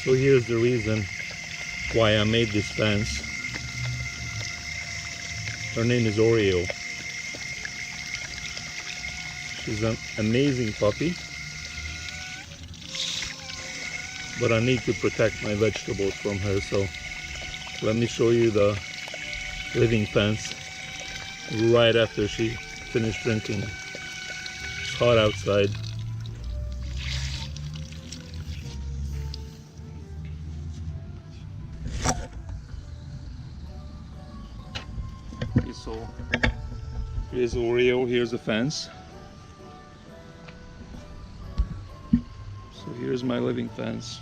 So here's the reason why I made this fence. Her name is Oreo. She's an amazing puppy, but I need to protect my vegetables from her, so let me show you the living fence right after she finished drinking. It's hot outside. Okay, so here's Oreo, here's the fence. So here's my living fence.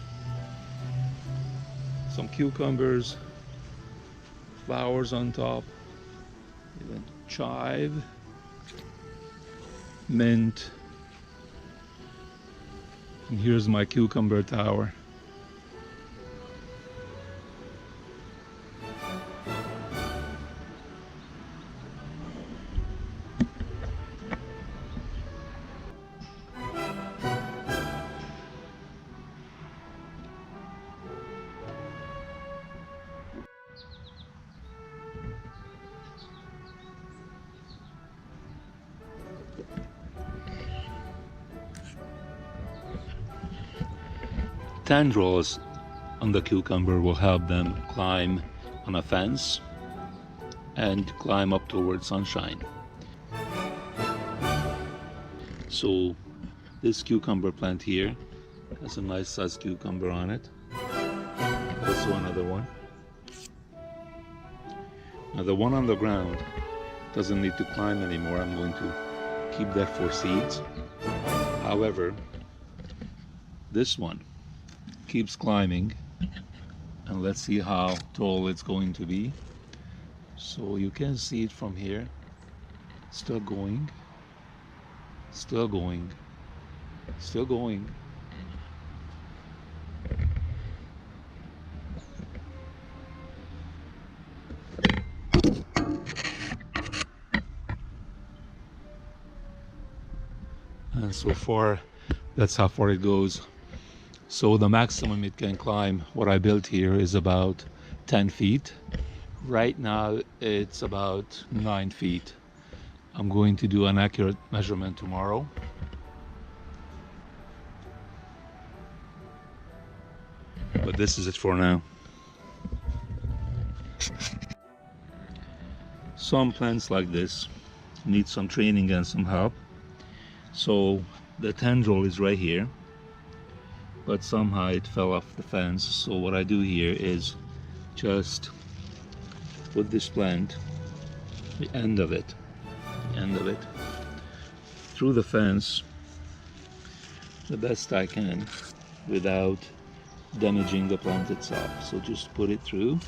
Some cucumbers, flowers on top, even chive, mint, and here's my cucumber tower. Tendrils on the cucumber will help them climb on a fence and climb up towards sunshine. So this cucumber plant here has a nice sized cucumber on it. Also another one. Now the one on the ground doesn't need to climb anymore. I'm going to keep that for seeds. However, this one keeps climbing, and let's see how tall it's going to be. So you can see it from here. Still going, still going, still going. And so far, that's how far it goes. So the maximum it can climb, what I built here, is about 10 feet. Right now it's about 9 feet. I'm going to do an accurate measurement tomorrow. But this is it for now. Some plants like this need some training and some help. So the tendril is right here, but somehow it fell off the fence. So what I do here is just put this plant, the end of it, through the fence the best I can without damaging the plant itself. So just put it through,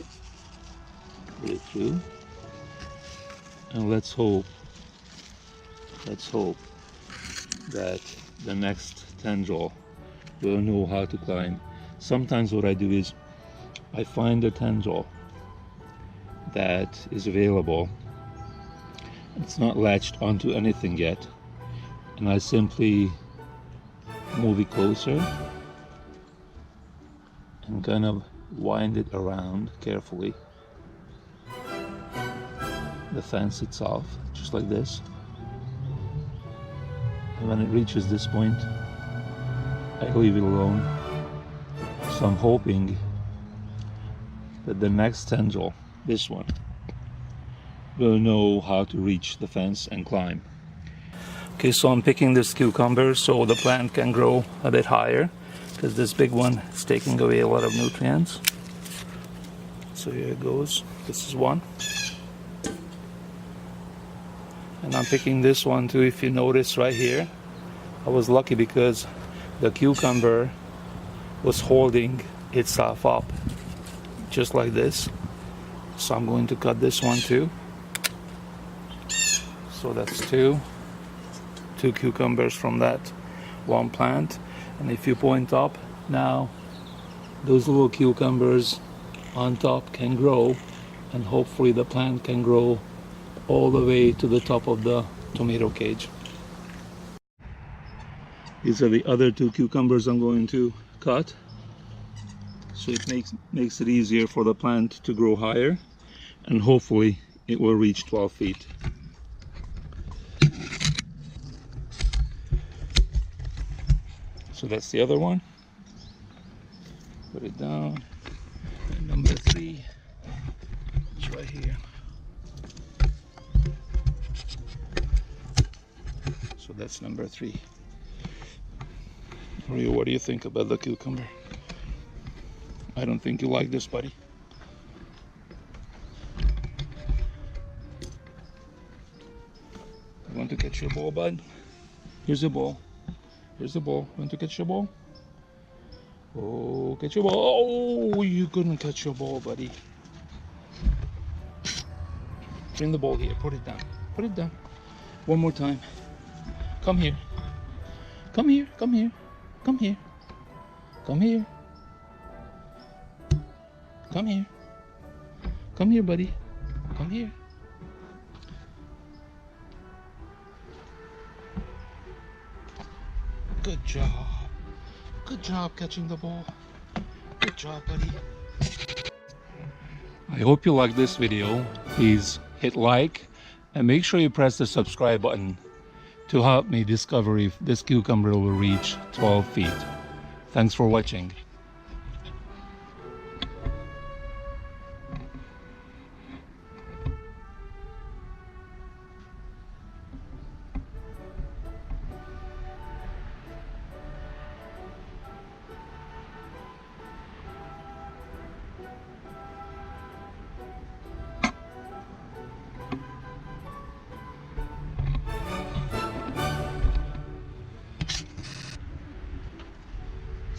and let's hope that the next tendril will know how to climb. Sometimes what I do is I find a tendril that is available. It's not latched onto anything yet, and I simply move it closer and kind of wind it around carefully the fence itself, just like this. And when it reaches this point, I leave it alone. So I'm hoping that the next tendril, this one, will know how to reach the fence and climb. Okay, so I'm picking this cucumber so the plant can grow a bit higher, because this big one is taking away a lot of nutrients. So here it goes. This is one. And I'm picking this one too. If you notice right here, I was lucky because the cucumber was holding itself up just like this. So I'm going to cut this one too. So that's two cucumbers from that one plant. And if you point up now, those little cucumbers on top can grow, and hopefully the plant can grow all the way to the top of the tomato cage. These are the other two cucumbers I'm going to cut. So it makes it easier for the plant to grow higher, and hopefully it will reach 12 feet. So that's the other one. Put it down. And number 3, it's right here. So that's number 3. Rio, what do you think about the cucumber? I don't think you like this, buddy. You want to catch your ball, bud? Here's the ball. Here's the ball. Want to catch your ball? Oh, catch your ball. Oh, you couldn't catch your ball, buddy. Bring the ball here. Put it down. Put it down. One more time. Come here. Come here. Come here. Come here. Come here. Come here. Come here, buddy. Come here. Good job. Good job catching the ball. Good job, buddy. I hope you like this video. Please hit like and make sure you press the subscribe button to help me discover if this cucumber will reach 12 feet. Thanks for watching.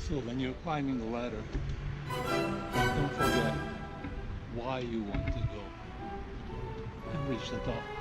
So when you're climbing the ladder, don't forget why you want to go and reach the top.